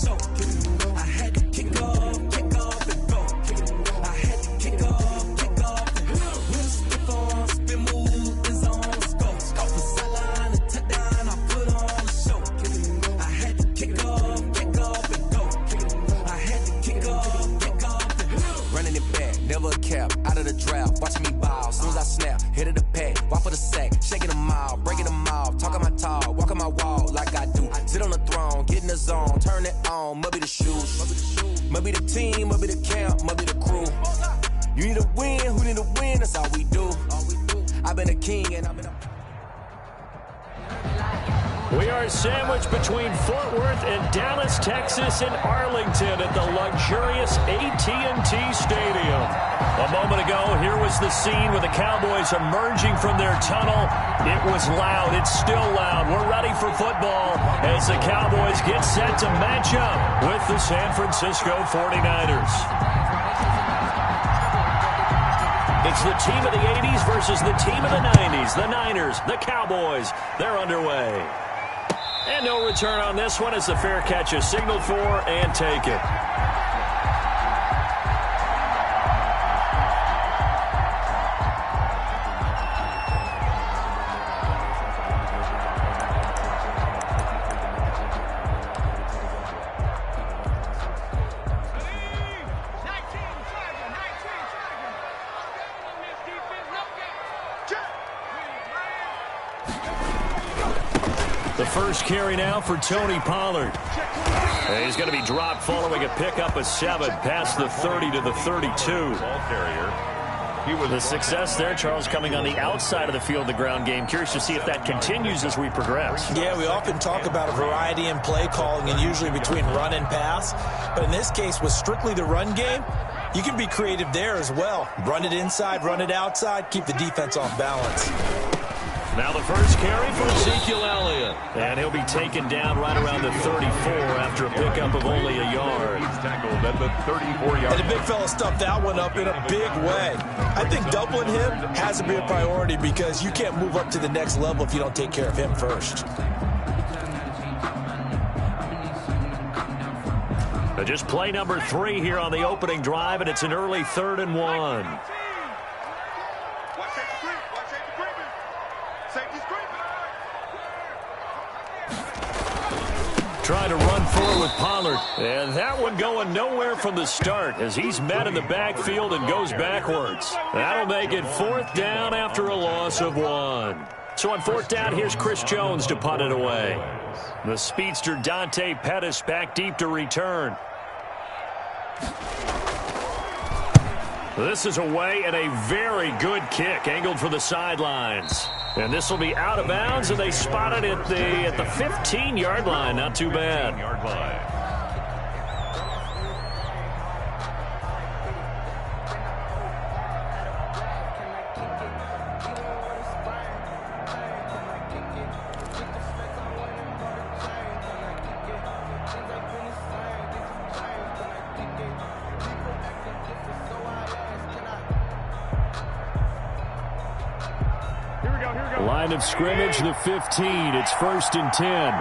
show. I had to kick off and go. I had to kick off and with a stiff on, spin move is on, let's go. Off the sideline and touchdown, I put on a show. I had to kick off and go. I had to kick off and running it back, never a cap, out of the draft, watching me ball, soon as I snap, hit of the pack, walk for the sack, shaking them out, breaking them off, talking my talk, walking my wall like I do, sit on the throne, get in the zone, turn it on, must be the shoes, must be the team, must be the camp, must be the crew. You need a win, who need a win, that's all we do. I've been a king and I've been a... We are sandwiched between Fort Worth and Dallas, Texas, and Arlington at the luxurious AT&T Stadium. A moment ago, here was the scene with the Cowboys emerging from their tunnel. It was loud. It's still loud. We're ready for football as the Cowboys get set to match up with the San Francisco 49ers. It's the team of the 80s versus the team of the 90s. The Niners, the Cowboys, they're underway. And no return on this one as the fair catch is signaled for and taken. The first carry now for Tony Pollard. And he's going to be dropped following a pickup of 7 past the 30 to the 32. The success there, Charles, coming on the outside of the field, the ground game. Curious to see if that continues as we progress. Yeah, we often talk about a variety in play calling and usually between run and pass. But in this case, with strictly the run game, you can be creative there as well. Run it inside, run it outside, keep the defense off balance. Now the first carry for Ezekiel Elliott. And he'll be taken down right around the 34 after a pickup of only a yard. He's tackled at the 34-yard. And the big fella stuffed that one up in a big way. I think doubling him has to be a priority because you can't move up to the next level if you don't take care of him first. Just play number 3 here on the opening drive, and it's an early 3rd and 1. Trying to run forward with Pollard. And that one going nowhere from the start as he's met in the backfield and goes backwards. That'll make it 4th down after a loss of 1. So on 4th down, here's Chris Jones to punt it away. The speedster Dante Pettis back deep to return. This is away and a very good kick angled for the sidelines. And this will be out of bounds, and they spot it at the 15-yard line. Not too bad. Line of scrimmage, the 15. It's 1st and 10.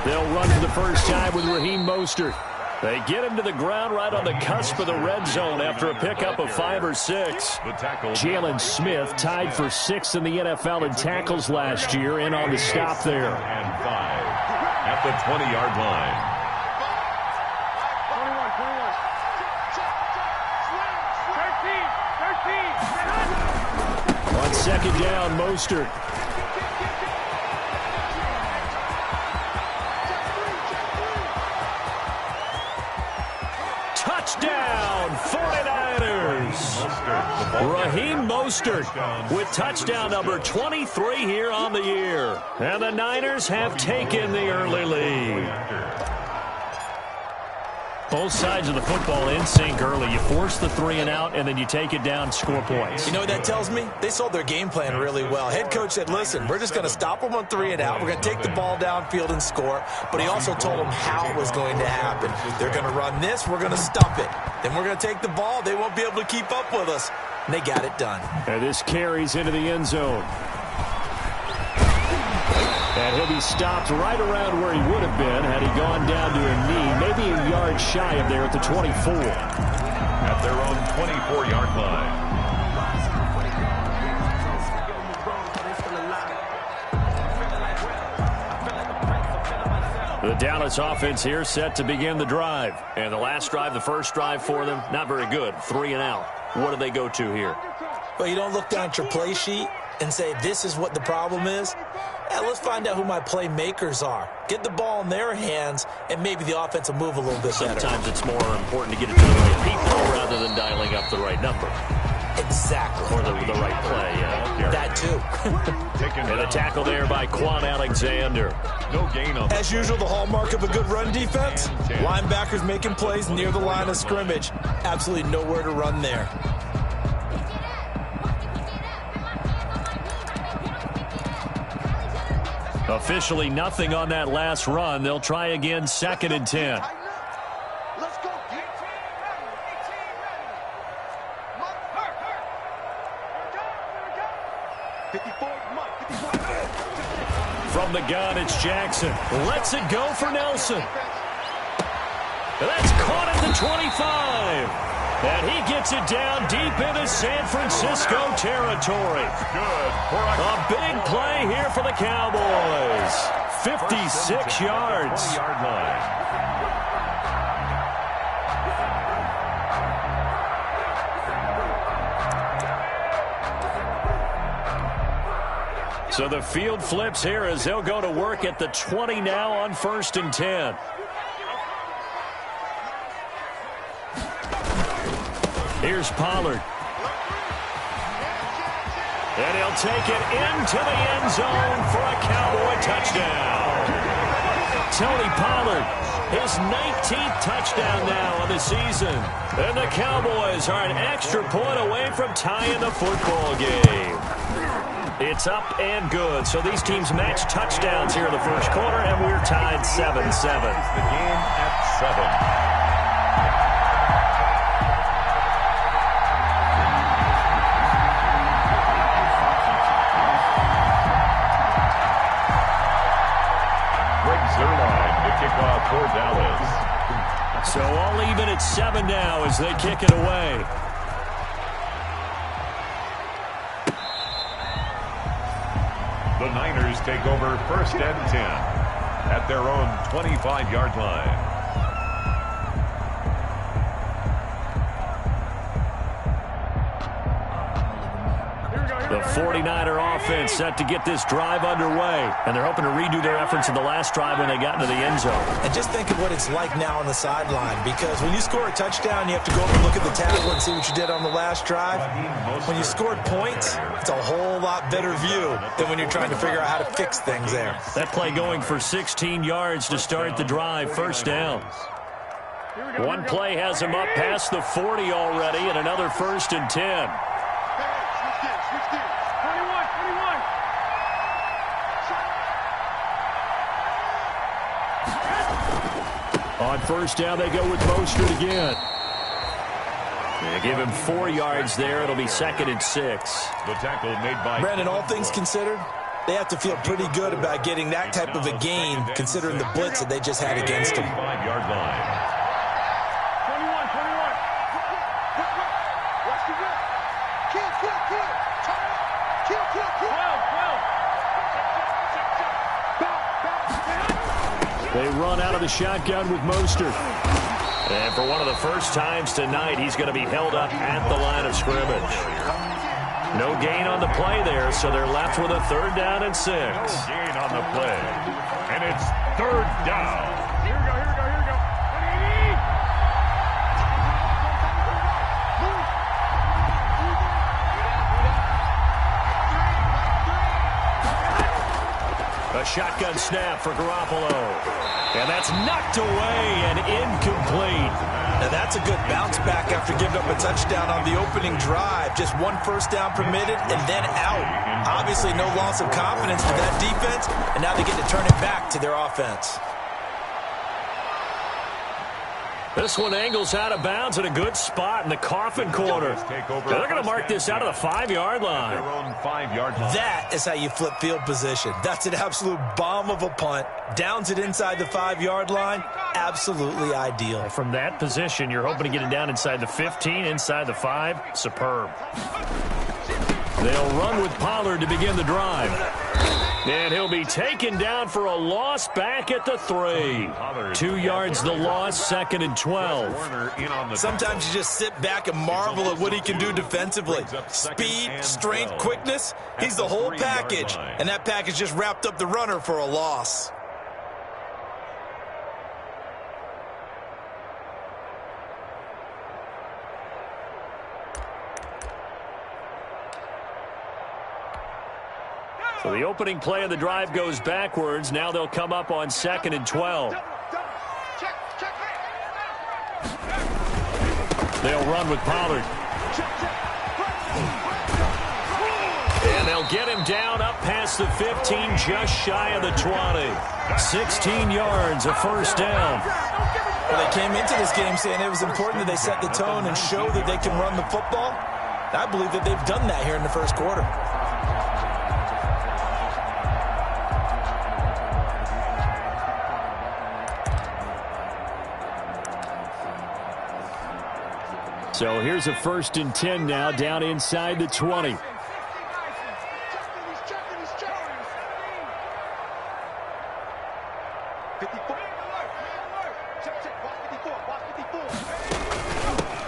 They'll run for the first time with Raheem Mostert. They get him to the ground right on the cusp of the red zone after a pickup of 5 or 6. Jalen Smith tied for 6th in the NFL in tackles last year, in on the stop there. And 5 at the 20-yard line. On 2nd down, Mostert. Touchdown, 49ers. Raheem Mostert with touchdown number 23 here on the year. And the Niners have taken the early lead. Both sides of the football in sync early. You force the 3 and out, and then you take it down, score points. You know what that tells me? They sold their game plan really well. Head coach said, listen, we're just going to stop them on 3 and out. We're going to take the ball downfield and score. But he also told them how it was going to happen. They're going to run this. We're going to stop it. Then we're going to take the ball. They won't be able to keep up with us. and they got it done. And this carries into the end zone. And he'll be stopped right around where he would have been had he gone down to a knee, maybe a yard shy of there at the 24. At their own 24-yard line. The Dallas offense here set to begin the drive. And the last drive, the first drive for them, not very good. 3 and out. What do they go to here? Well, you don't look down at your play sheet and say, this is what the problem is. Let's find out who my playmakers are. Get the ball in their hands, and maybe the offense will move a little bit better. Sometimes it's more important to get it to the right people rather than dialing up the right number. Exactly. Or the right play, yeah. That too. And a tackle there by Quan Alexander. No gain on. As usual, the hallmark of a good run defense, linebackers making plays near the line of scrimmage. Absolutely nowhere to run there. Officially nothing on that last run. They'll try again, 2nd and 10. Let's go. From the gun, it's Jackson. Lets it go for Nelson. That's caught at the 25. And he gets it down deep into San Francisco territory. A big play here for the Cowboys. 56 yards. So the field flips here as they'll go to work at the 20 now on 1st and 10. Here's Pollard. And he'll take it into the end zone for a Cowboy touchdown. Tony Pollard, his 19th touchdown now of the season. And the Cowboys are an extra point away from tying the football game. It's up and good. So these teams match touchdowns here in the first quarter, and we're tied 7-7. The game at 7. For Dallas. So all even at 7 now as they kick it away. The Niners take over 1st and 10 at their own 25-yard line. The 49er offense set to get this drive underway. And they're hoping to redo their efforts in the last drive when they got into the end zone. And just think of what it's like now on the sideline, because when you score a touchdown, you have to go up and look at the tackle and see what you did on the last drive. When you scored points, it's a whole lot better view than when you're trying to figure out how to fix things there. That play going for 16 yards to start the drive, 1st down. One play has him up past the 40 already, and another 1st and 10. On 1st down, they go with Mostert again. They give him 4 yards there. It'll be 2nd and 6. The tackle made by Brandon, all things considered, they have to feel pretty good about getting that type of a gain, considering the blitz that they just had against them. 5-yard line. They run out of the shotgun with Mostert. And for one of the first times tonight, he's going to be held up at the line of scrimmage. No gain on the play there, so they're left with a 3rd down and 6. No gain on the play. And it's 3rd down. Here we go. A shotgun snap for Garoppolo. And that's knocked away and incomplete. Now that's a good bounce back after giving up a touchdown on the opening drive. Just 1 first down permitted and then out. Obviously no loss of confidence for that defense, and now they get to turn it back to their offense. This one angles out of bounds at a good spot in the coffin corner. They're going to mark this out of the 5-yard line. Their own 5-yard line. That is how you flip field position. That's an absolute bomb of a punt. Downs it inside the 5-yard line. Absolutely ideal. From that position, you're hoping to get it down inside the 15, inside the 5. Superb. They'll run with Pollard to begin the drive. And he'll be taken down for a loss back at the 3. 2 yards the loss, 2nd and 12. Sometimes you just sit back and marvel at what he can do defensively. Speed, strength, quickness, he's the whole package. And that package just wrapped up the runner for a loss. So the opening play of the drive goes backwards. Now they'll come up on 2nd and 12. They'll run with Pollard. And they'll get him down up past the 15, just shy of the 20. 16 yards, a first down. Well, they came into this game saying it was important that they set the tone and show that they can run the football. I believe that they've done that here in the first quarter. So here's a 1st and 10 now, down inside the 20.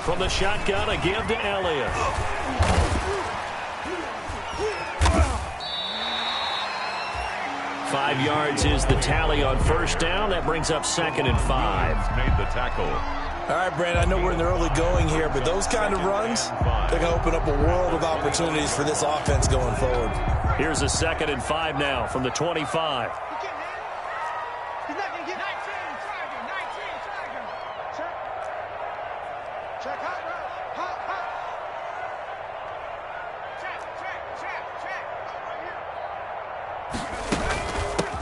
From the shotgun, a give to Elliott. Five yards is the tally on first down. That brings up 2nd and 5. Made the tackle. All right, Brandon, I know we're in the early going here, but those kind of runs, they're going to open up a world of opportunities for this offense going forward. Here's a 2nd and 5 now from the 25.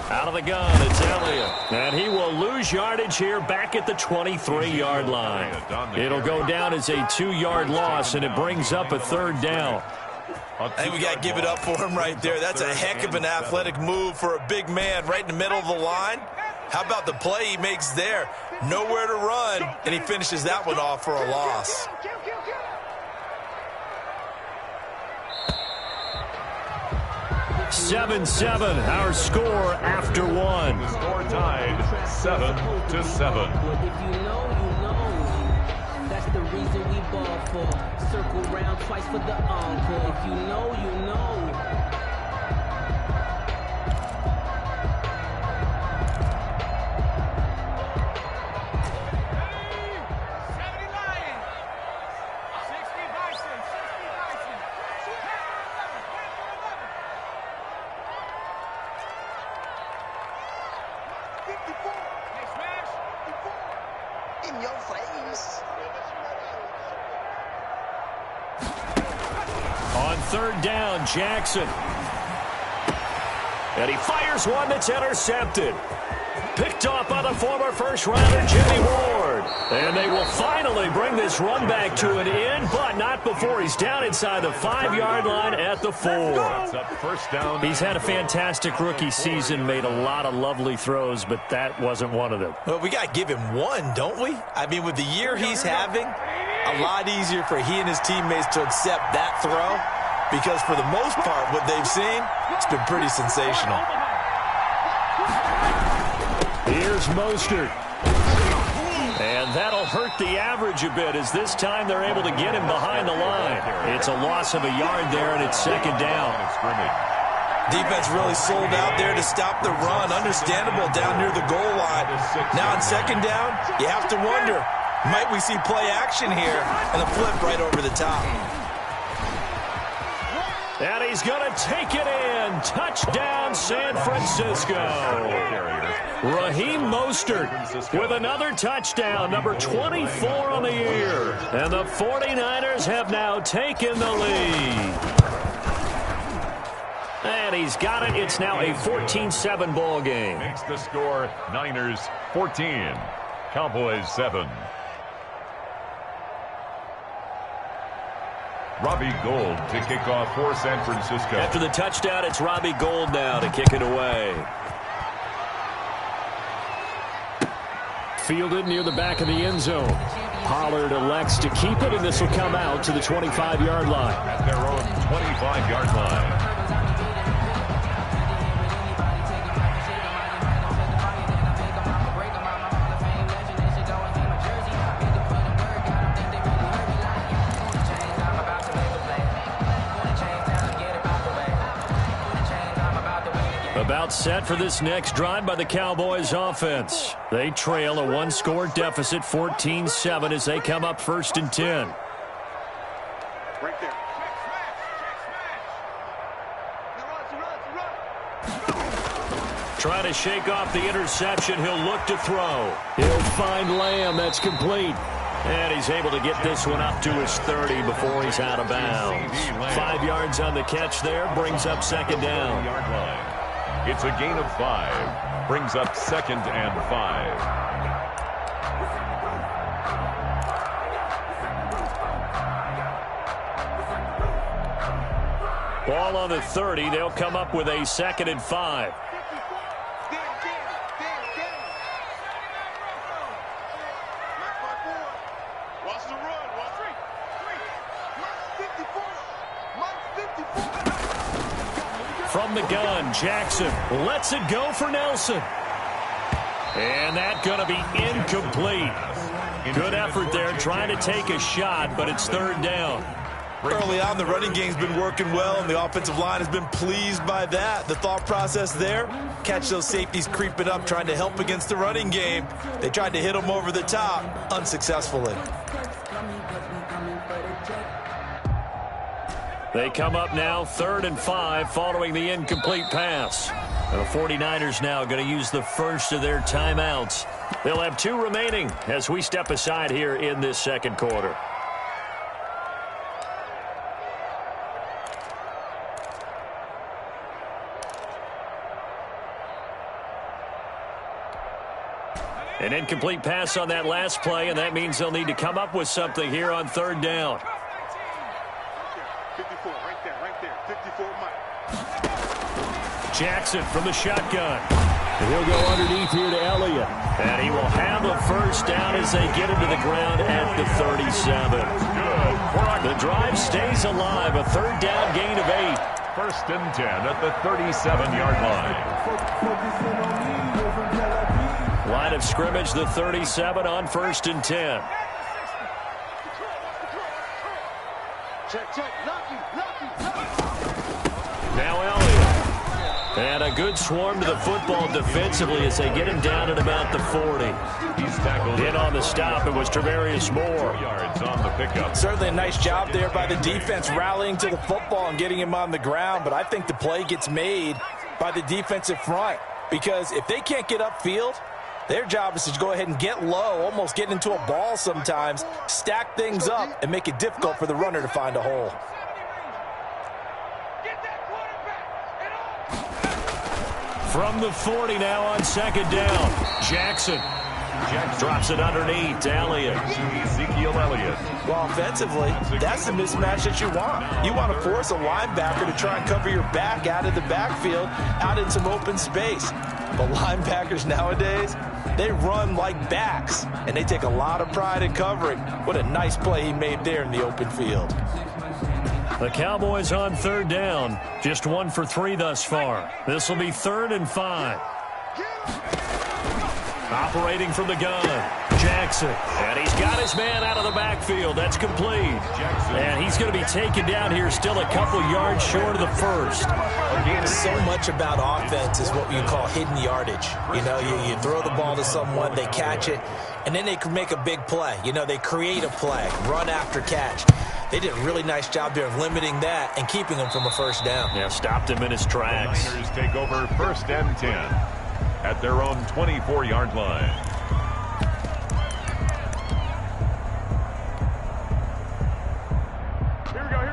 Out of the gun, it's Elliott. And he will lose yardage here back at the 23-yard line. It'll go down as a 2-yard loss, and it brings up a 3rd down. I think we got to give it up for him right there. That's a heck of an athletic move for a big man right in the middle of the line. How about the play he makes there? Nowhere to run, and he finishes that one off for a loss. Seven, our score after one. The score tied 7-7. If you know, you know. That's the reason we ball for. Circle round twice for the encore. If you know, you know. In your face. On 3rd down, Jackson. And he fires one that's intercepted. Picked off by the former first-rounder Jimmy Ward. And they will finally bring this run back to an end, but not before he's down inside the 5-yard line at the 4. First down. He's had a fantastic rookie season, made a lot of lovely throws, but that wasn't one of them. Well, we got to give him one, don't we? I mean, with the year he's having, a lot easier for he and his teammates to accept that throw, because for the most part, what they've seen, it's been pretty sensational. Here's Mostert. And that'll hurt the average a bit, as this time they're able to get him behind the line. It's a loss of a yard there, and it's 2nd down. Defense really sold out there to stop the run. Understandable down near the goal line. Now on 2nd down, you have to wonder, might we see play action here and a flip right over the top? And he's going to take it in. Touchdown, San Francisco. Raheem Mostert with another touchdown, number 24 on the year. And the 49ers have now taken the lead. And he's got it. It's now a 14-7 ball game. Makes the score Niners 14, Cowboys 7. Robbie Gould to kick off for San Francisco. After the touchdown, it's Robbie Gould now to kick it away. Fielded near the back of the end zone. Pollard elects to keep it, and this will come out to the 25-yard line. At their own 25-yard line. About set for this next drive by the Cowboys offense. They trail a one-score deficit, 14-7, as they come up 1st and 10. Right there. Trying to shake off the interception. He'll look to throw. He'll find Lamb. That's complete. And he's able to get this one up to his 30 before he's out of bounds. 5 yards on the catch there. Brings up 2nd down. It's a gain of 5. Brings up 2nd and 5. Ball on the 30. They'll come up with a 2nd and 5. From the gun, Jackson lets it go for Nelson. And that's going to be incomplete. Good effort there trying to take a shot, but it's 3rd down. Early on, the running game's been working well, and the offensive line has been pleased by that. The thought process there, catch those safeties creeping up, trying to help against the running game. They tried to hit them over the top, unsuccessfully. They come up now 3rd and 5 following the incomplete pass. And the 49ers now going to use the first of their timeouts. They'll have 2 remaining as we step aside here in this 2nd quarter. An incomplete pass on that last play, and that means they'll need to come up with something here on 3rd down. 54, right there, 54, Mike. Jackson from the shotgun. And he'll go underneath here to Elliott. And he will have a 1st down as they get him to the ground at the 37. The drive stays alive. A 3rd down gain of 8. 1st and 10 at the 37-yard line. Line of scrimmage, the 37 on 1st and 10. Now Elliott. And a good swarm to the football defensively as they get him down at about the 40. He's tackled in on the stop. It was Travarius Moore. 4 yards on the pickup. Certainly a nice job there by the defense rallying to the football and getting him on the ground, but I think the play gets made by the defensive front because if they can't get upfield, their job is to go ahead and get low, almost get into a ball sometimes, stack things up, and make it difficult for the runner to find a hole. From the 40 now on 2nd down. Jackson drops it underneath to Elliott. Ezekiel Elliott. Well, offensively, that's the mismatch that you want. You want to force a linebacker to try and cover your back out of the backfield, out in some open space. But linebackers nowadays, they run like backs, and they take a lot of pride in covering. What a nice play he made there in the open field. The Cowboys on 3rd down. Just 1 for 3 thus far. This will be 3rd and 5. Operating from the gun, Jackson. And he's got his man out of the backfield. That's complete. And he's going to be taken down here still a couple yards short of the 1st. So much about offense is what you call hidden yardage. You know, you throw the ball to someone, they catch it, and then they can make a big play. You know, they create a play, run after catch. They did a really nice job there of limiting that and keeping him from a 1st down. Yeah, stopped him in his tracks. The Niners take over 1st and 10 at their own 24-yard line.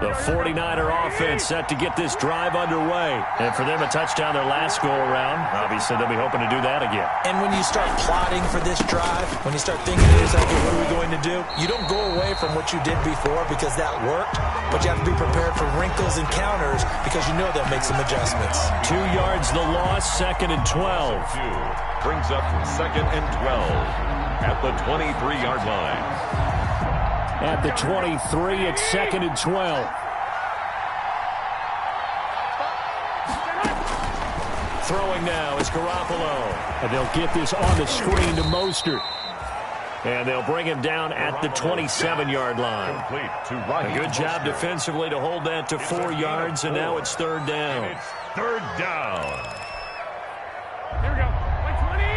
The 49er offense set to get this drive underway. And for them, a touchdown their last go-around. Obviously, they'll be hoping to do that again. And when you start plotting for this drive, when you start thinking to yourself, what are we going to do? You don't go away from what you did before because that worked, but you have to be prepared for wrinkles and counters because you know they'll make some adjustments. 2 yards the loss, 2nd and 12. Brings up 2nd and 12 at the 23-yard line. At the 23, it's 2nd and 12. Throwing now is Garoppolo. And they'll get this on the screen to Mostert. And they'll bring him down at the 27-yard line. A good job defensively to hold that to 4 yards, and now it's 3rd down. And it's 3rd down. Here we go. 120.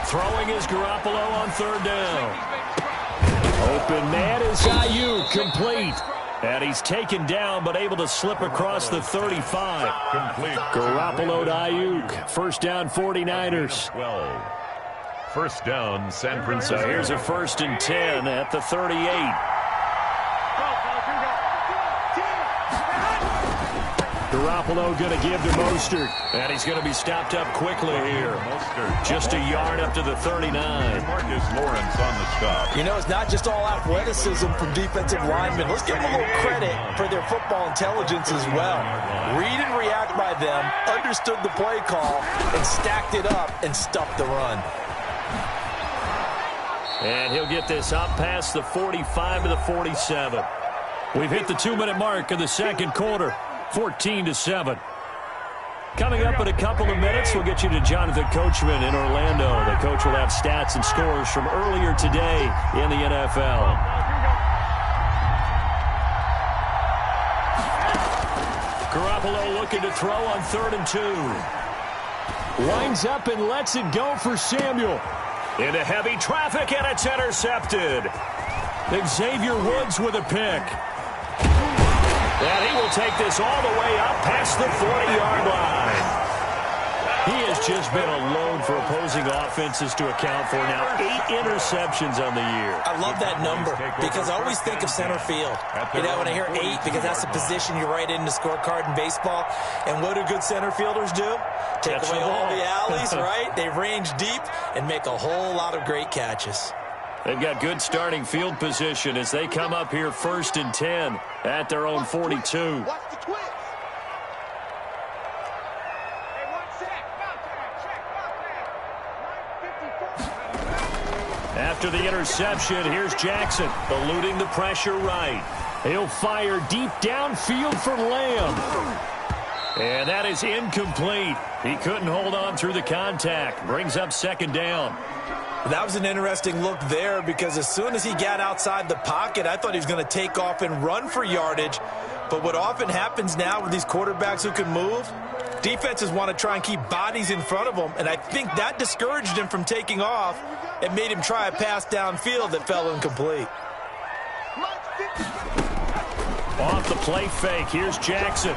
Throwing is Garoppolo on 3rd down. Open man is Ayuk, complete. And he's taken down, but able to slip across the 35. Complete. Garoppolo to Ayuk. 1st down, 49ers. 12. 1st down, San Francisco. So here's a 1st and 10 at the 38. Garoppolo going to give to Mostert. And he's going to be stopped up quickly here. Just a yard up to the 39. Marcus Lawrence on the stop. You know, it's not just all athleticism from defensive linemen. Let's give them a little credit for their football intelligence as well. Read and react by them, understood the play call, and stacked it up and stuffed the run. And he'll get this up past the 45 to the 47. We've hit the 2-minute mark of the 2nd quarter. 14-7. Coming up in a couple of minutes, we'll get you to Jonathan Coachman in Orlando. The coach will have stats and scores from earlier today in the NFL. Garoppolo looking to throw on 3rd and 2. Lines up and lets it go for Samuel. Into heavy traffic, and it's intercepted. Xavier Woods with a pick. And he will take this all the way up past the 40-yard line. He has just been a load for opposing offenses to account for now. 8 interceptions on the year. I love that number because I always think of center field. You know, when I hear 8, because that's the position you write in the scorecard in baseball. And what do good center fielders do? Take away all the alleys, right? They range deep and make a whole lot of great catches. They've got good starting field position as they come up here 1st and 10 at their own 42. Watch the twist. Hey, 1 sec. Check. After the interception, here's Jackson, eluding the pressure right. He'll fire deep downfield for Lamb. And that is incomplete. He couldn't hold on through the contact. Brings up 2nd down. That was an interesting look there because as soon as he got outside the pocket, I thought he was going to take off and run for yardage. But what often happens now with these quarterbacks who can move, defenses want to try and keep bodies in front of them, and I think that discouraged him from taking off and made him try a pass downfield that fell incomplete. Off the play fake, here's Jackson.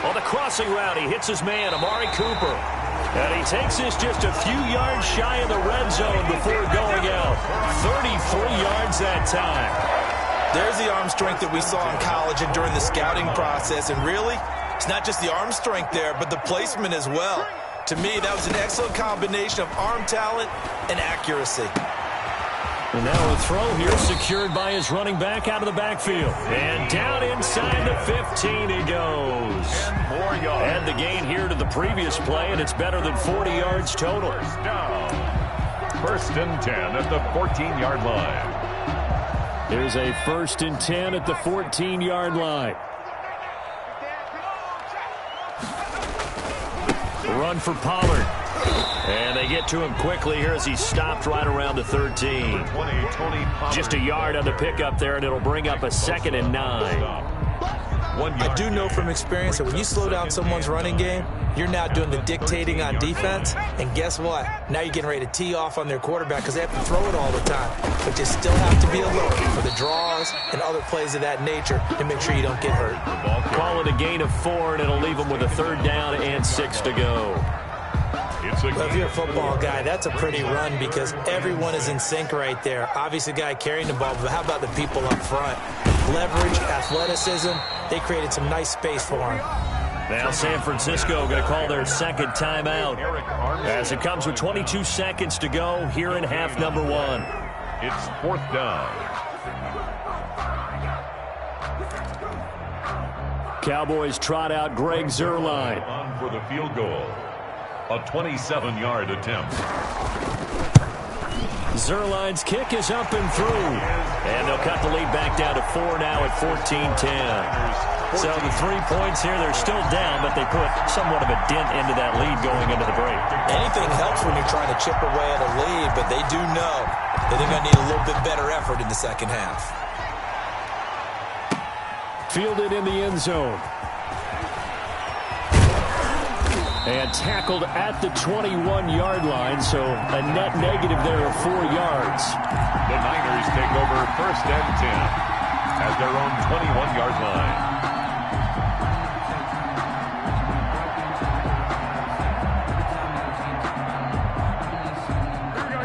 On the crossing route, he hits his man, Amari Cooper. And he takes this just a few yards shy of the red zone before going out. 33 yards that time. There's the arm strength that we saw in college and during the scouting process. And really, it's not just the arm strength there, but the placement as well. To me, that was an excellent combination of arm talent and accuracy. And now a throw here secured by his running back out of the backfield. And down inside the 15 he goes. 10 more yards. And the gain here to the previous play, and it's better than 40 yards total. 1st down. 1st and 10 at the 14-yard line. Here's a 1st and 10 at the 14-yard line. Run for Pollard. And they get to him quickly here as he stopped right around the 13. Just a yard on the pickup there, and it'll bring up a 2nd and 9. I do know from experience that when you slow down someone's running game, You're now doing the dictating on defense, and guess what? Now you're getting ready to tee off on their quarterback because they have to throw it all the time. But you still have to be alert for the draws and other plays of that nature to make sure you don't get hurt. Call it a gain of 4, and it'll leave them with a 3rd down and 6 to go. Well, if you're a football guy, that's a pretty run because everyone is in sync right there. Obviously, the guy carrying the ball, but how about the people up front? Leverage, athleticism, they created some nice space for him. Now San Francisco going to call their 2nd timeout as it comes with 22 seconds to go here in half number 1. It's 4th down. Cowboys trot out Greg Zuerlein. On for the field goal. A 27-yard attempt. Zuerlein's kick is up and through. And they'll cut the lead back down to 4 now at 14-10. So the 3 points here, they're still down, but they put somewhat of a dent into that lead going into the break. Anything helps when you're trying to chip away at a lead, but they do know that they're going to need a little bit better effort in the second half. Fielded in the end zone. And tackled at the 21-yard line, so a net negative there of 4 yards. The Niners take over 1st and 10 at their own 21-yard line.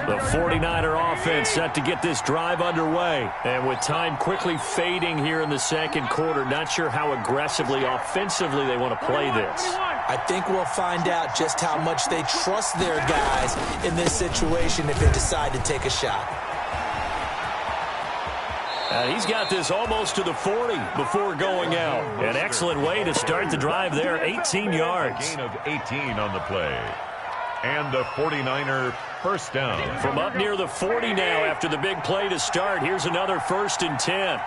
The 49er offense set to get this drive underway. And with time quickly fading here in the 2nd quarter, not sure how aggressively, offensively they want to play this. I think we'll find out just how much they trust their guys in this situation if they decide to take a shot. He's got this almost to the 40 before going out. An excellent way to start the drive there, 18 yards. Gain of 18 on the play. And a 49er 1st down. From up near the 40 now after the big play to start. Here's another 1st and 10.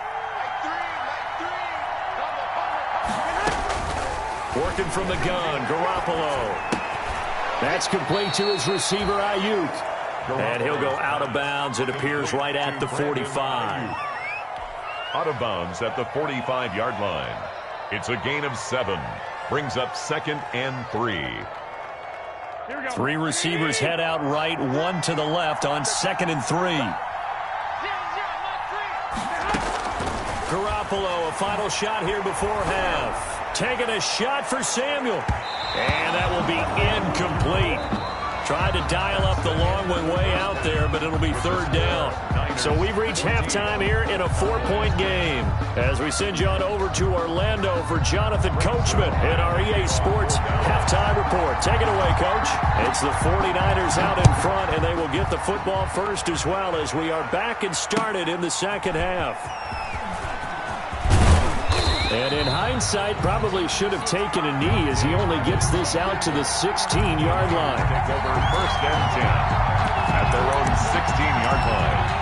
Working from the gun, Garoppolo. That's complete to his receiver, Ayuk. And he'll go out of bounds. It appears right at the 45. Out of bounds at the 45-yard line. It's a gain of 7. Brings up 2nd and 3. 3 receivers head out right, 1 to the left on 2nd and 3. Garoppolo, a final shot here before half. Taking a shot for Samuel. And that will be incomplete. Tried to dial up the long way out there, but it'll be 3rd down. So we've reached halftime here in a 4-point game. As we send you on over to Orlando for Jonathan Coachman in our EA Sports Halftime Report. Take it away, Coach. It's the 49ers out in front, and they will get the football first as well as we are back and started in the 2nd half. And in hindsight, probably should have taken a knee as he only gets this out to the 16-yard line. Take over 1st and 10 at their own 16-yard line.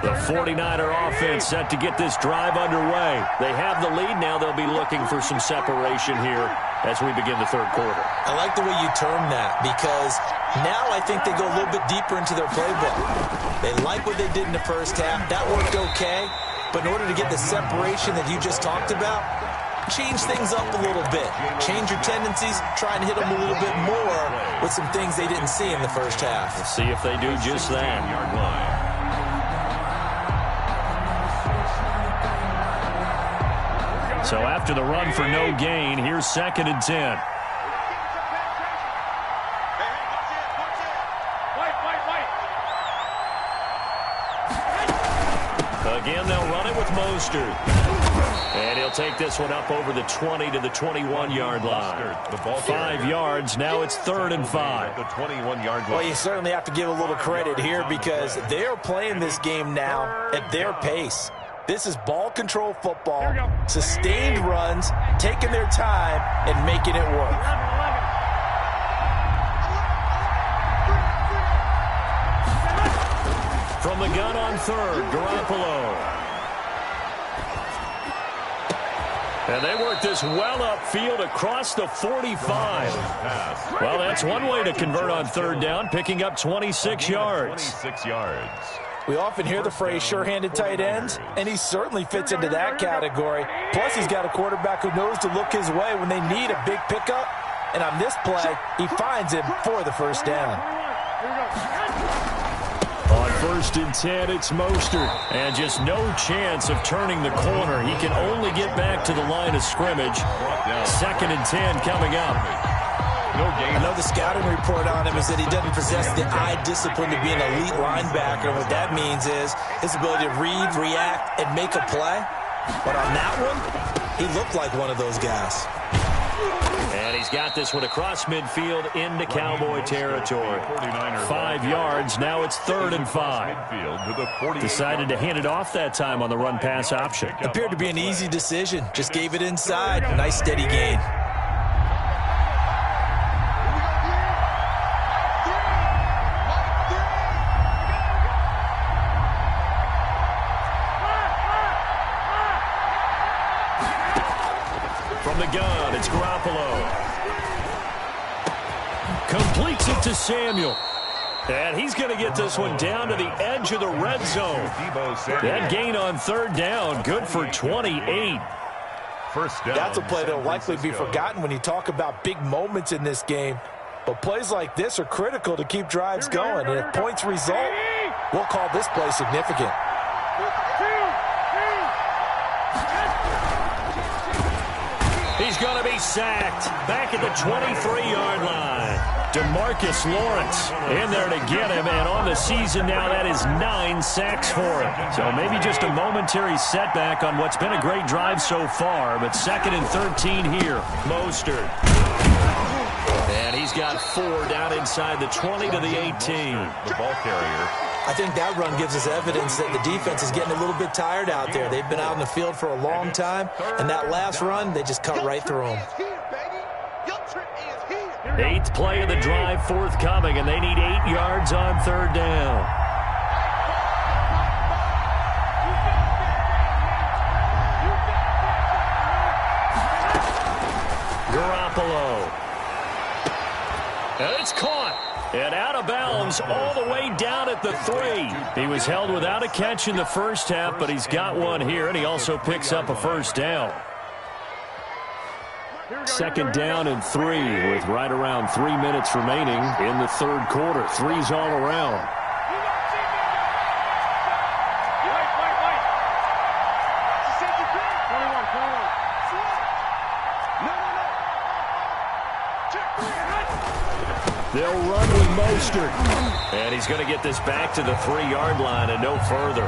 The 49er offense set to get this drive underway. They have the lead now. They'll be looking for some separation here as we begin the 3rd quarter. I like the way you term that because now I think they go a little bit deeper into their playbook. They like what they did in the 1st half. That worked okay. But in order to get the separation that you just talked about, change things up a little bit. Change your tendencies. Try and hit them a little bit more with some things they didn't see in the 1st half. Let's see if they do just that. Yard line. So after the run for no gain, here's 2nd and 10. Again, they'll run it with Mostert. And he'll take this one up over the 20 to the 21-yard line. 5 yards. Now it's 3rd and 5. The 21-yard line. Well, you certainly have to give a little credit here because they're playing this game now at their pace. This is ball control football, sustained runs, taking their time, and making it work. From the gun on 3rd, Garoppolo. And they work this well upfield across the 45. Well, that's one way to convert on third down, picking up 26 yards. 26 yards. We often hear the phrase sure-handed tight ends, and he certainly fits into that category. Plus, he's got a quarterback who knows to look his way when they need a big pickup. And on this play, he finds him for the first down. On 1st and 10, it's Mostert. And just no chance of turning the corner. He can only get back to the line of scrimmage. 2nd and 10 coming up. No gain. I know the scouting report on him is that he doesn't possess the eye discipline to be an elite linebacker. And what that means is his ability to read, react, and make a play. But on that one, he looked like one of those guys. And he's got this one across midfield into Cowboy territory. 5 yards. Now it's 3rd and 5. Decided to hand it off that time on the run-pass option. Appeared to be an easy decision. Just gave it inside. Nice steady gain. From the gun, it's Garoppolo. Completes it to Samuel. And he's going to get this one down to the edge of the red zone. That gain on 3rd down, good for 28. First down. That's a play that will likely be forgotten when you talk about big moments in this game. But plays like this are critical to keep drives going. And if points result, we'll call this play significant. He's going to be sacked back at the 23-yard line. DeMarcus Lawrence in there to get him, and on the season now, that is 9 sacks for him. So maybe just a momentary setback on what's been a great drive so far, but 2nd and 13 here. Mostert. And he's got 4 down inside the 20 to the 18. The ball carrier. I think that run gives us evidence that the defense is getting a little bit tired out there. They've been out in the field for a long time, and that last run, they just cut right through them. 8th play of the drive forthcoming, and they need 8 yards on 3rd down. Garoppolo. And it's caught. And out of bounds all the way down at the 3. He was held without a catch in the first half, but he's got one here, and he also picks up a first down. 2nd down and 3 with right around 3 minutes remaining in the 3rd quarter. 3's all around. They'll run with Mostert. And he's going to get this back to the 3-yard line and no further.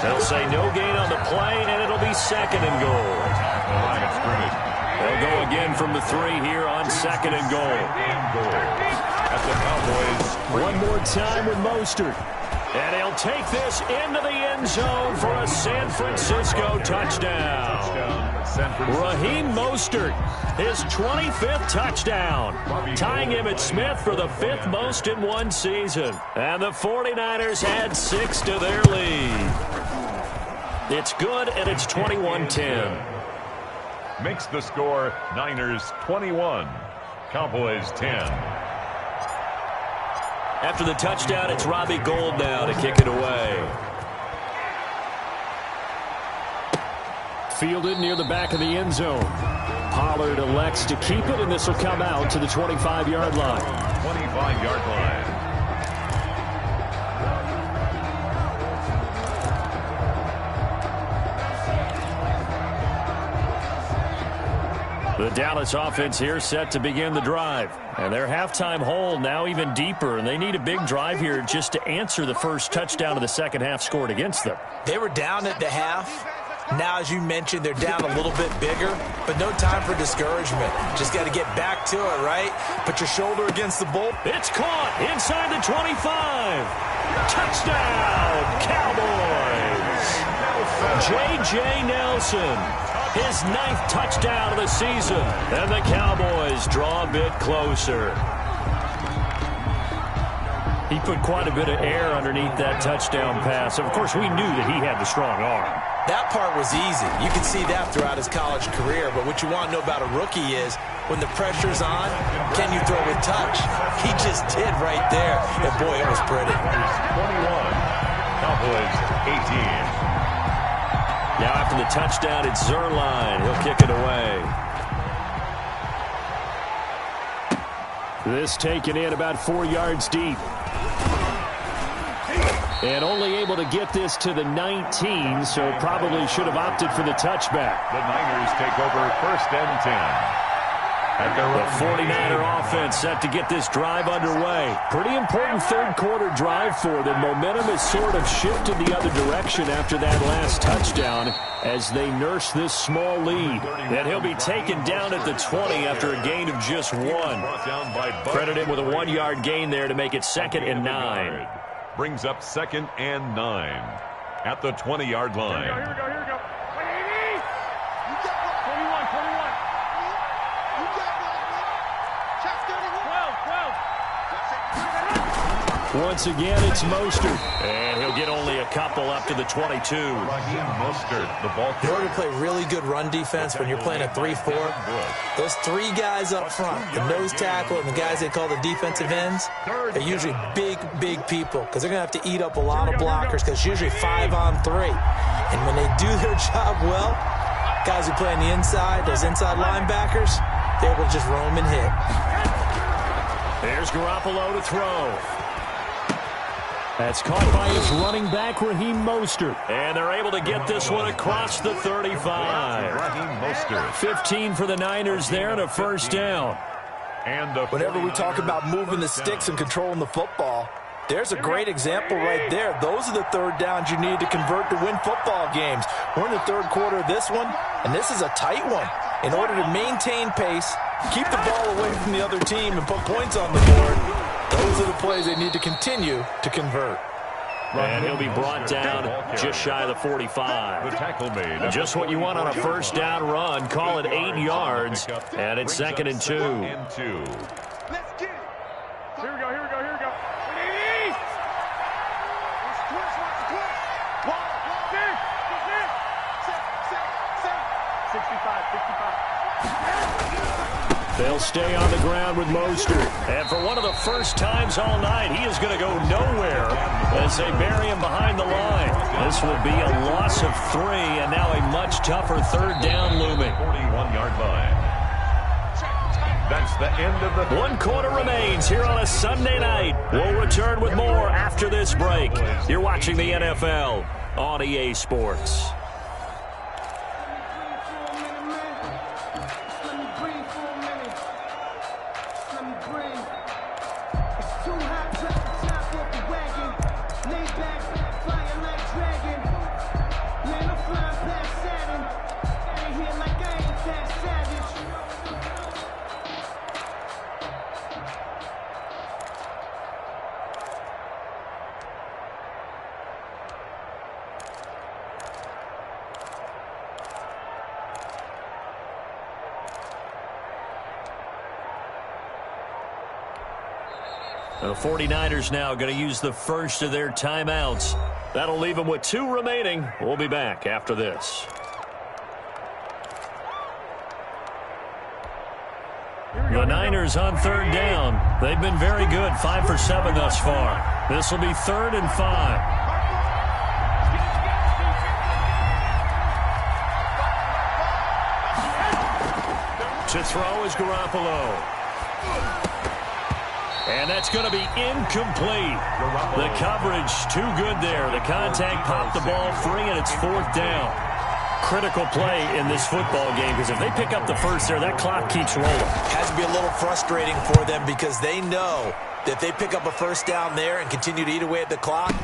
They'll say no gain on the play, and it'll be 2nd and goal. They'll go again from the 3 here on 2nd and goal. At the Cowboys. One more time with Mostert. And he'll take this into the end zone for a San Francisco touchdown. Raheem Mostert, his 25th touchdown, tying him at Smith for the 5th most in one season. And the 49ers add 6 to their lead. It's good, and it's 21-10. Makes the score Niners 21, Cowboys 10. After the touchdown, it's Robbie Gould now to kick it away. Fielded near the back of the end zone. Pollard elects to keep it, and this will come out to the 25-yard line. 25-yard line. The Dallas offense here set to begin the drive. And their halftime hole now even deeper, and they need a big drive here just to answer the first touchdown of the second half scored against them. They were down at the half. Now, as you mentioned, they're down a little bit bigger, but no time for discouragement. Just got to get back to it, right? Put your shoulder against the bull. It's caught inside the 25. Touchdown, Cowboys. J.J. Nelson, his 9th touchdown of the season, and the Cowboys draw a bit closer. He put quite a bit of air underneath that touchdown pass. Of course, we knew that he had the strong arm. That part was easy. You can see that throughout his college career. But what you want to know about a rookie is when the pressure's on, can you throw with touch? He just did right there. And, boy, it was pretty. 21. Cowboys 18. Now after the touchdown, it's Zerline. He'll kick it away. This taken in about 4 yards deep. And only able to get this to the 19, so probably should have opted for the touchback. The Niners take over 1st and 10. The 49er offense set to get this drive underway. Pretty important third-quarter drive for them. Momentum has sort of shifted the other direction after that last touchdown as they nurse this small lead. And he'll be taken down at the 20 after a gain of just 1. Credit him with a 1-yard gain there to make it 2nd and 9. Brings up 2nd and 9 at the 20-yard line. Here we go, here we go. 180. 21, 21. You got one. Chest 31. 12, 12. Once again, it's Mostert. And he'll get only a couple up to the 22. Raheem Mostert, the ball In order to play really good run defense when you're playing a 3-4, those 3 guys up front, the nose tackle and the guys they call the defensive ends, are usually big, big people because they're going to have to eat up a lot of blockers because it's usually 5 on 3. And when they do their job well, guys who play on the inside, those inside linebackers, they're able to just roam and hit. There's Garoppolo to throw. That's caught by his running back, Raheem Mostert. And they're able to get this one across the 35. Raheem Mostert. 15 for the Niners there and a first down. And the Whenever we talk about moving the sticks and controlling the football, there's a great example right there. Those are the third downs you need to convert to win football games. We're in the third quarter of this one, and this is a tight one. In order to maintain pace, keep the ball away from the other team, and put points on the board, those are the plays they need to continue to convert. And he'll be brought down just shy of the 45. The tackle made. Just what you want on a first down run. Call it 8 yards, and it's 2nd and 2. Let's get it. Here we go, here we go, here we go. 180. Watch the twist, watch the twist. Wall, there, there. 65, 65. They'll stay on the ground with Mostert. And for one of the first times all night, he is going to go nowhere as they bury him behind the line. This will be a loss of 3, and now a much tougher third down looming. 41-yard line. That's the end of the... 1 quarter remains here on a Sunday night. We'll return with more after this break. You're watching the NFL on EA Sports. The 49ers now going to use the first of their timeouts. That'll leave them with 2 remaining. We'll be back after this. The Niners on third down. They've been very good, 5 for 7 thus far. This will be 3rd and 5. To throw is Garoppolo. And that's going to be incomplete. The coverage too good there. The contact popped the ball free, and it's 4th down. Critical play in this football game because if they pick up the first there, that clock keeps rolling. Has to be a little frustrating for them because they know that if they pick up a first down there and continue to eat away at the clock,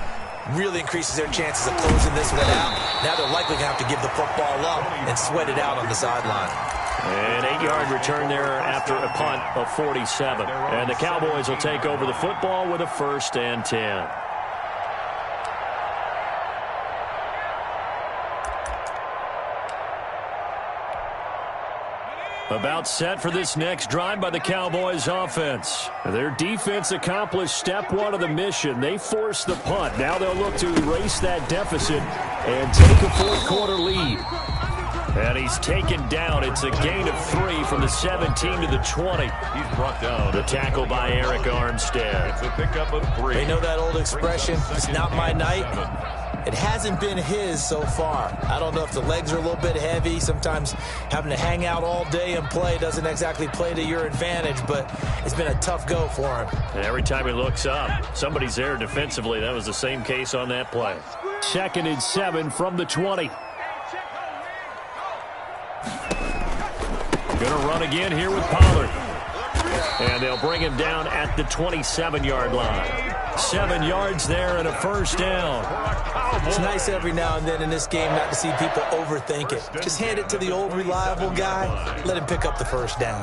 really increases their chances of closing this one out. Now they're likely going to have to give the football up and sweat it out on the sideline. An 8-yard return there after a punt of 47. And the Cowboys will take over the football with a 1st and 10. About set for this next drive by the Cowboys offense. Their defense accomplished step one of the mission. They forced the punt. Now they'll look to erase that deficit and take a fourth-quarter lead. And he's taken down. It's a gain of 3 from the 17 to the 20. He's brought down. The tackle by Eric Armstead. It's a pickup of 3. They know that old expression, it's not my night. It hasn't been his so far. I don't know if the legs are a little bit heavy. Sometimes having to hang out all day and play doesn't exactly play to your advantage, but it's been a tough go for him. And every time he looks up, somebody's there defensively. That was the same case on that play. 2nd and 7 from the 20. Going to run again here with Pollard. And they'll bring him down at the 27-yard line. 7 yards there and a first down. It's nice every now and then in this game not to see people overthink it. Just hand it to the old reliable guy. Let him pick up the first down.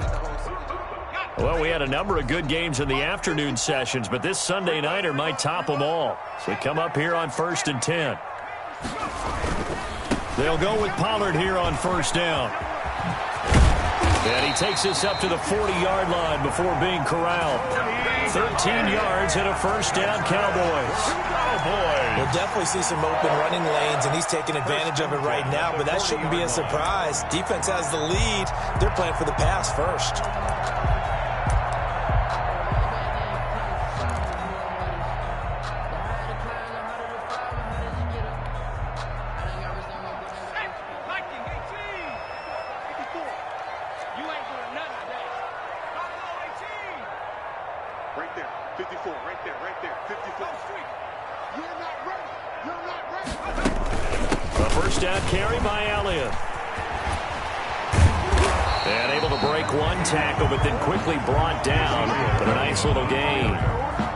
Well, we had a number of good games in the afternoon sessions, but this Sunday nighter might top them all. So we come up here on 1st and 10. They'll go with Pollard here on first down. And he takes us up to the 40-yard line before being corralled. 13 yards and a first down, Cowboys. Oh, boy. We'll definitely see some open running lanes, and he's taking advantage of it right now, but that shouldn't be a surprise. Defense has the lead. They're playing for the pass first. Right there, 54, right there, 54. You're not ready. A first down carry by Elliott. And able to break one tackle, but then quickly brought down. But a nice little gain.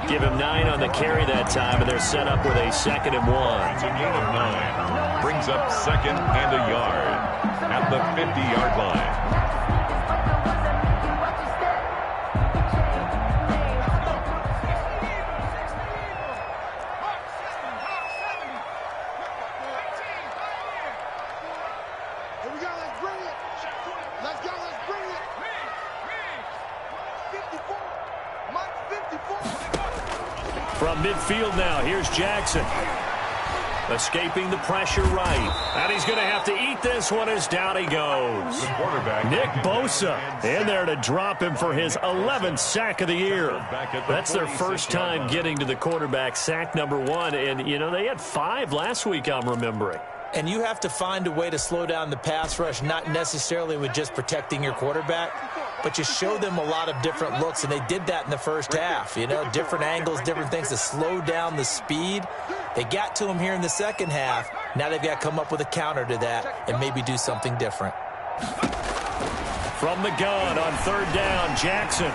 Give him 9 on the carry that time, and they're set up with a 2nd and 1. It's a gain of 9. Brings up 2nd and a yard at the 50-yard line. From midfield now, here's Jackson. Escaping the pressure right. And he's going to have to eat this one as down he goes. The quarterback, Nick Bosa in there to drop him for his 11th sack of the year. That's their first time getting to the quarterback, sack number 1. And, you know, they had 5 last week, I'm remembering. And you have to find a way to slow down the pass rush, not necessarily with just protecting your quarterback, but you show them a lot of different looks, and they did that in the first half. You know, different angles, different things to slow down the speed. They got to him here in the second half. Now they've got to come up with a counter to that and maybe do something different. From the gun on 3rd down, Jackson.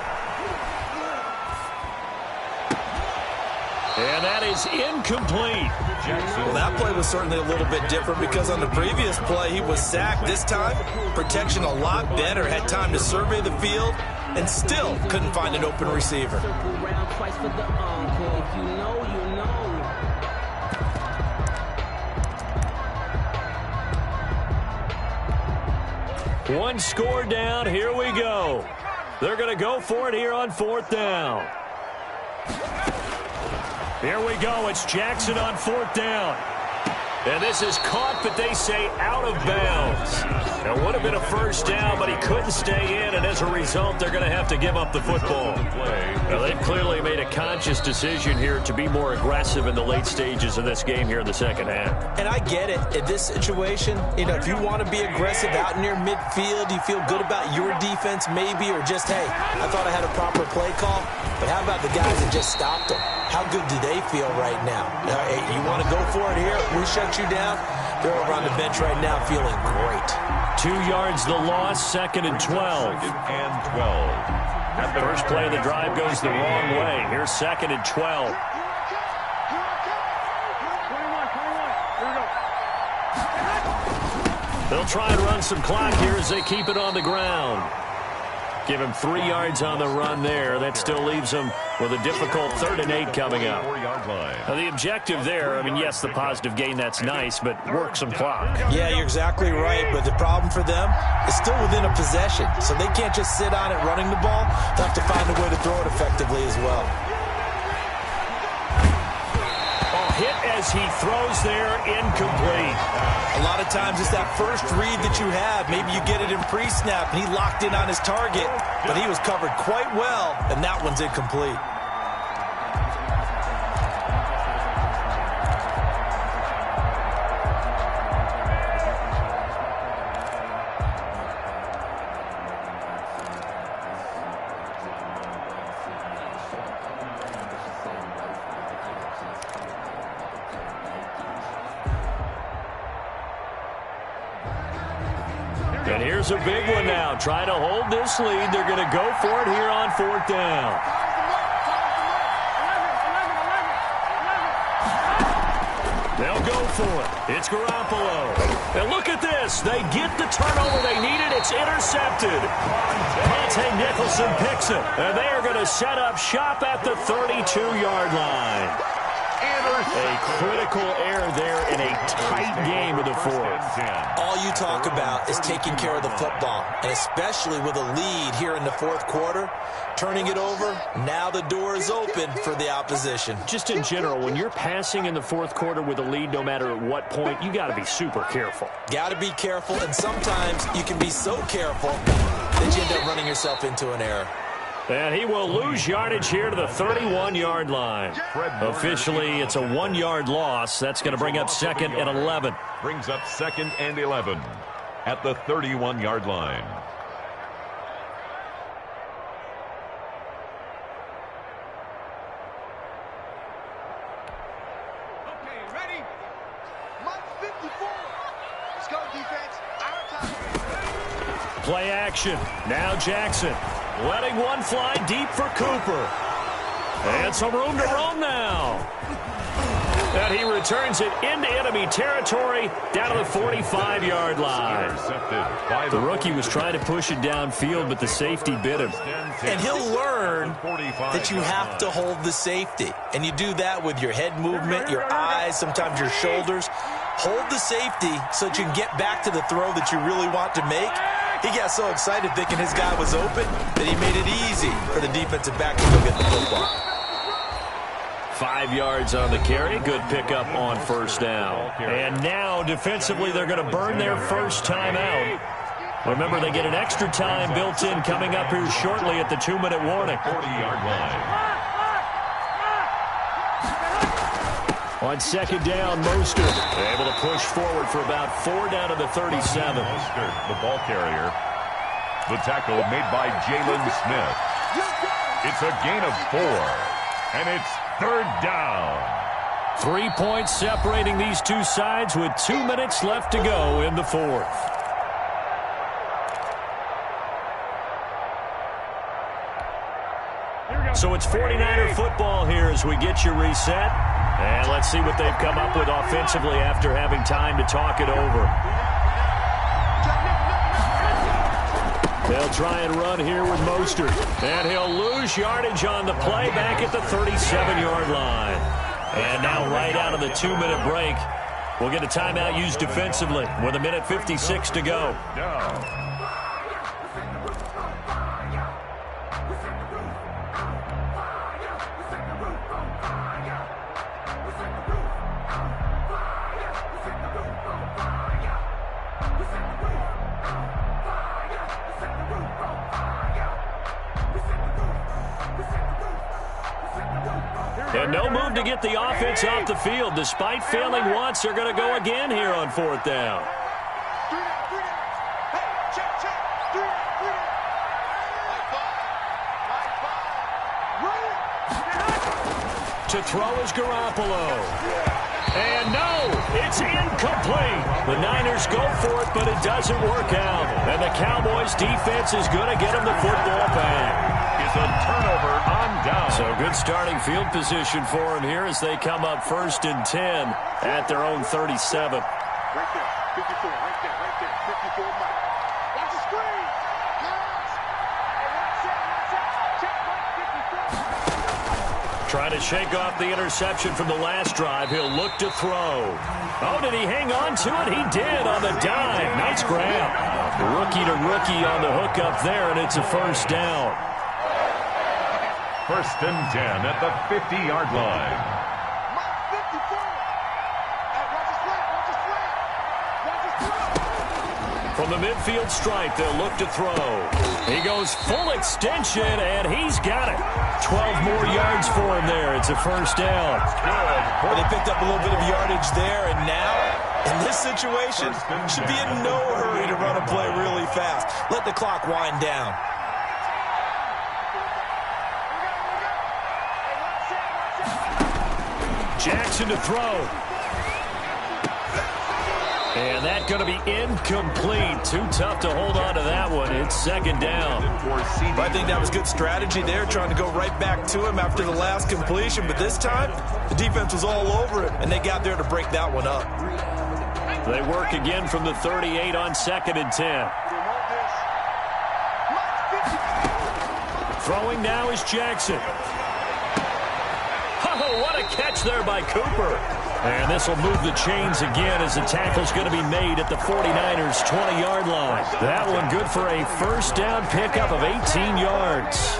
And that is incomplete. Well, that play was certainly a little bit different because on the previous play, he was sacked. This time, protection a lot better. Had time to survey the field and still couldn't find an open receiver. One score down. Here we go. They're going to go for it here on 4th down. Here we go. It's Jackson on 4th down. And this is caught, but they say out of bounds. It would have been a first down, but he couldn't stay in, and as a result, they're going to have to give up the football. Now, they've clearly made a conscious decision here to be more aggressive in the late stages of this game here in the second half. And I get it. In this situation, you know, if you want to be aggressive out near midfield, you feel good about your defense maybe, or just, hey, I thought I had a proper play call. But how about the guys that just stopped them? How good do they feel right now? Hey, you want to go for it here? We shut you down. They're over on the bench right now feeling great. 2 yards the loss, 2nd and 12. 2nd and 12. At the first play of the drive goes the wrong way. Here's 2nd and 12. They'll try and run some clock here as they keep it on the ground. Give him 3 yards on the run there. That still leaves him with a difficult 3rd and 8 coming up. Now, the objective there, I mean, yes, the positive gain, that's nice, but work some clock. Yeah, you're exactly right, but the problem for them is still within a possession, so they can't just sit on it running the ball. They'll have to find a way to throw it effectively as well. Hit as he throws there, incomplete. A lot of times it's that first read that you have. Maybe you get it in pre-snap, and he locked in on his target, but he was covered quite well, and that one's incomplete. And here's a big one now. Trying to hold this lead. They're going to go for it here on 4th down. They'll go for it. It's Garoppolo. And look at this. They get the turnover they needed. It's intercepted. Monte Nicholson picks it. And they are going to set up shop at the 32-yard line. A critical error there in a tight game of the 4th. All you talk about is taking care of the football, and especially with a lead here in the 4th quarter, turning it over, now the door is open for the opposition. Just in general, when you're passing in the 4th quarter with a lead, no matter at what point, you got to be super careful. Got to be careful, and sometimes you can be so careful that you end up running yourself into an error. And he will lose yardage here to the 31-yard line. Officially, it's a 1-yard loss. That's going to bring up 2nd and 11. Brings up 2nd and 11 at the 31-yard line. Okay, ready? Mike 54. Let's go, defense. Our time. Play action. Now Jackson. Letting one fly deep for Cooper. And some room to roam now. And he returns it into enemy territory down to the 45-yard line. The rookie was trying to push it downfield, but the safety bit him. And he'll learn that you have to hold the safety. And you do that with your head movement, your eyes, sometimes your shoulders. Hold the safety so that you can get back to the throw that you really want to make. He got so excited thinking his guy was open that he made it easy for the defensive back to go get the football. 5 yards on the carry. Good pickup on 1st down. And now, defensively, they're going to burn their first time out. Remember, they get an extra time built in coming up here shortly at the 2-minute warning. 40-yard line. On 2nd down, Mostert able to push forward for about 4 down to the 37. Mostert, the ball carrier. The tackle made by Jalen Smith. It's a gain of 4, and it's 3rd down. 3 points separating these two sides with 2 minutes left to go in the 4th. So it's 49er football here as we get you reset. And let's see what they've come up with offensively after having time to talk it over. They'll try and run here with Mostert. And he'll lose yardage on the play back at the 37-yard line. And now right out of the 2-minute break, we'll get a timeout used defensively with 1:56 to go. And no move to get the offense off the field. Despite failing once, they're going to go again here on 4th down. To throw is Garoppolo. And no, it's incomplete. The Niners go for it, but it doesn't work out. And the Cowboys defense is going to get them the football back. Is a turnover on down. So good starting field position for them here as they come up 1st and 10 at their own 37. Right there, 54, right there, 54, Mike. Watch the screen. Yes. Trying to shake off the interception from the last drive. He'll look to throw. Oh, did he hang on to it? He did on the dive. Nice grab. Rookie to rookie on the hook up there, and it's a first down. 1st and 10 at the 50-yard line. From the midfield stripe, they'll look to throw. He goes full extension, and he's got it. 12 more yards for him there. It's a first down. Good. Well, they picked up a little bit of yardage there, and now, in this situation, should be in no hurry to run a play really fast. Let the clock wind down. Jackson to throw. And that's going to be incomplete. Too tough to hold on to that one. It's 2nd down. I think that was good strategy there, trying to go right back to him after the last completion. But this time, the defense was all over him, and they got there to break that one up. They work again from the 38 on 2nd and 10. Throwing now is Jackson. Oh, what a catch there by Cooper. And this will move the chains again as the tackle's going to be made at the 49ers' 20-yard line. That one good for a first down pickup of 18 yards.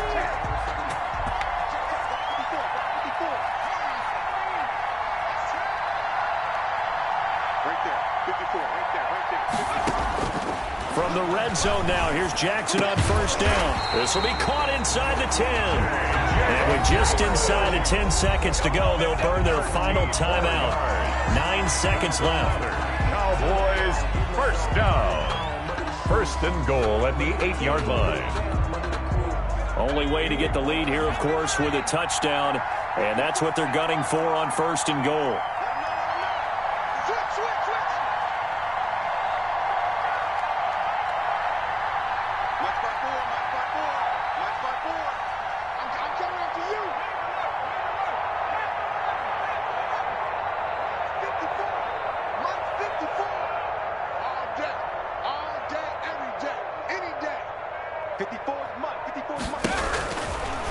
From the red zone now, here's Jackson on first down. This will be caught inside the 10. And with just inside of 10 seconds to go, they'll burn their final timeout. 9 seconds left. Cowboys, first down. 1st and goal at the 8-yard line. Only way to get the lead here, of course, with a touchdown. And that's what they're gunning for on 1st and goal.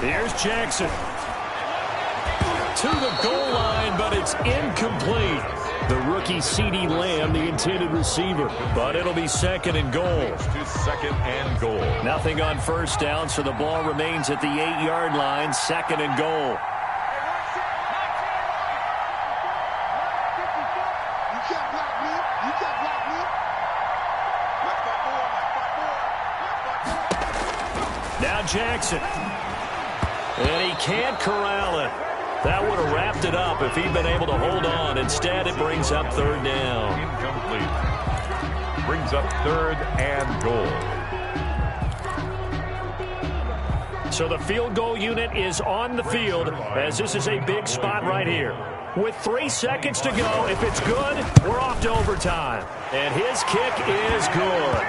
Here's Jackson. To the goal line, but it's incomplete. The rookie C.D. Lamb, the intended receiver. But it'll be 2nd and goal. To 2nd and goal. Nothing on first down, so the ball remains at the 8-yard line. 2nd and goal. Now Jackson. And he can't corral it. That would have wrapped it up if he'd been able to hold on. Instead, it brings up 3rd down. Incomplete. Brings up 3rd and goal. So the field goal unit is on the field as this is a big spot right here. With 3 seconds to go, if it's good, we're off to overtime. And his kick is good.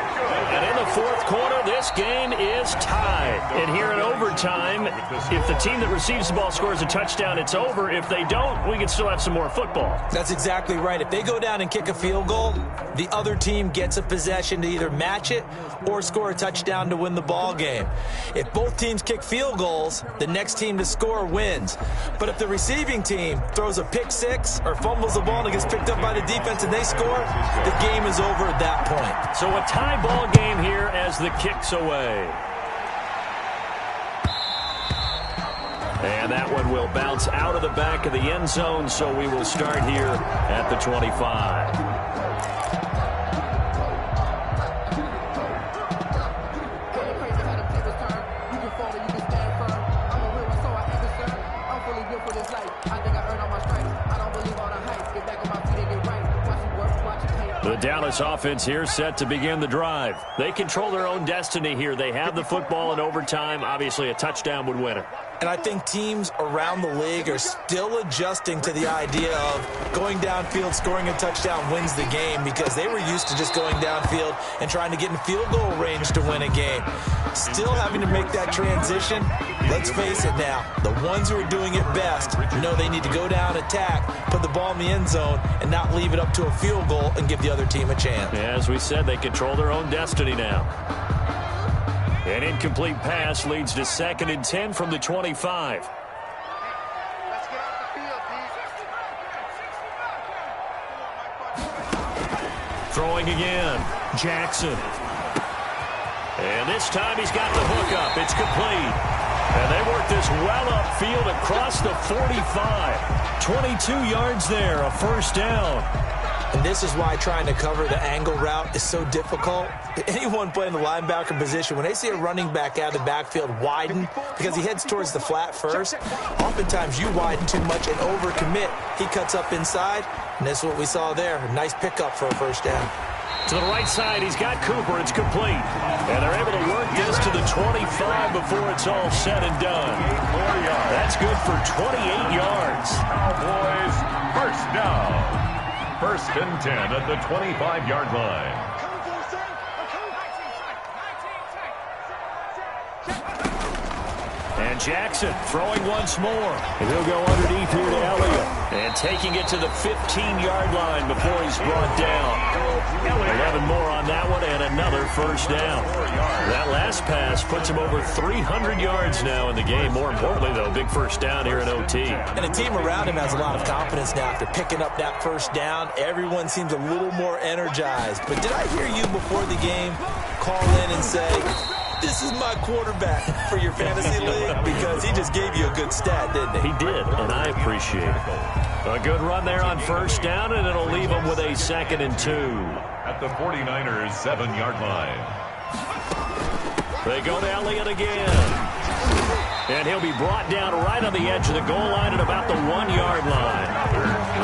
And in the 4th quarter, this game is tied. And here in overtime, if the team that receives the ball scores a touchdown, it's over. If they don't, we can still have some more football. That's exactly right. If they go down and kick a field goal, the other team gets a possession to either match it or score a touchdown to win the ball game. If both teams kick field goals, the next team to score wins. But if the receiving team throws a pick six or fumbles the ball and it gets picked up by the defense and they score, the game is over at that point. So a tie ball game here as the kick's away. And that one will bounce out of the back of the end zone, so we will start here at the 25. The Dallas offense here set to begin the drive. They control their own destiny here. They have the football in overtime. Obviously, a touchdown would win it. And I think teams around the league are still adjusting to the idea of going downfield, scoring a touchdown wins the game, because they were used to just going downfield and trying to get in field goal range to win a game. Still having to make that transition. Let's face it now, the ones who are doing it best know they need to go down, attack, put the ball in the end zone, and not leave it up to a field goal and give the other team a chance. As we said, they control their own destiny now. An incomplete pass leads to 2nd and 10 from the 25. Throwing again. Jackson. And this time he's got the hook up. It's complete. And they work this well upfield across the 45. 22 yards there, a first down. And this is why trying to cover the angle route is so difficult. Anyone playing the linebacker position, when they see a running back out of the backfield widen because he heads towards the flat first, oftentimes you widen too much and overcommit. He cuts up inside, and that's what we saw there. A nice pickup for a first down. To the right side, he's got Cooper. It's complete. And they're able to work this to the 25 before it's all said and done. That's good for 28 yards. Cowboys first down. First and 10 at the 25-yard line. And Jackson throwing once more. And he'll go underneath here to Elliott. And taking it to the 15-yard line before he's brought down. 11 more on that one and another first down. That last pass puts him over 300 yards now in the game. More importantly, though, big first down here in OT. And the team around him has a lot of confidence now after picking up that first down. Everyone seems a little more energized. But did I hear you before the game call in and say, this is my quarterback for your fantasy league? Because he just gave you a good stat, didn't he? He did, and I appreciate it. A good run there on first down, and it'll leave him with a 2nd and 2. At the 49ers' 7-yard line. They go to Elliott again. And he'll be brought down right on the edge of the goal line at about the 1-yard line.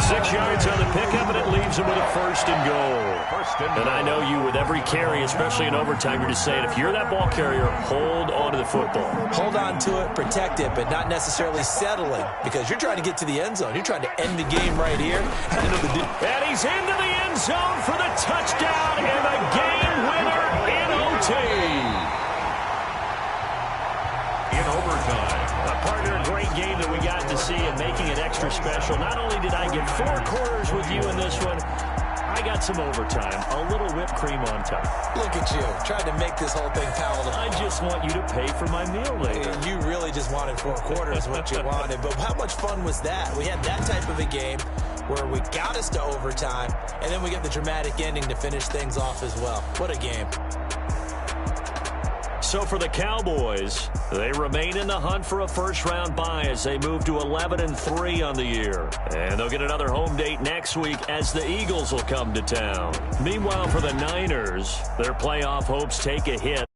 6 yards on the pickup, and it leaves him with a 1st and goal. And I know you, with every carry, especially in overtime, you're just saying, if you're that ball carrier, hold on to the football. Hold on to it, protect it, but not necessarily settling, because you're trying to get to the end zone. You're trying to end the game right here. And he's into the end zone for the touchdown and the game winner in OT. In overtime. Partner, a great game that we got to see and making it extra special. Not only did I get 4 quarters with you in this one, I got some overtime, a little whipped cream on top. Look at you, trying to make this whole thing palatable. I just want you to pay for my meal later. You really just wanted 4 quarters, what you wanted. But how much fun was that? We had that type of a game where we got us to overtime, and then we get the dramatic ending to finish things off as well. What a game. So for the Cowboys, they remain in the hunt for a first-round bye as they move to 11-3 on the year. And they'll get another home date next week as the Eagles will come to town. Meanwhile, for the Niners, their playoff hopes take a hit.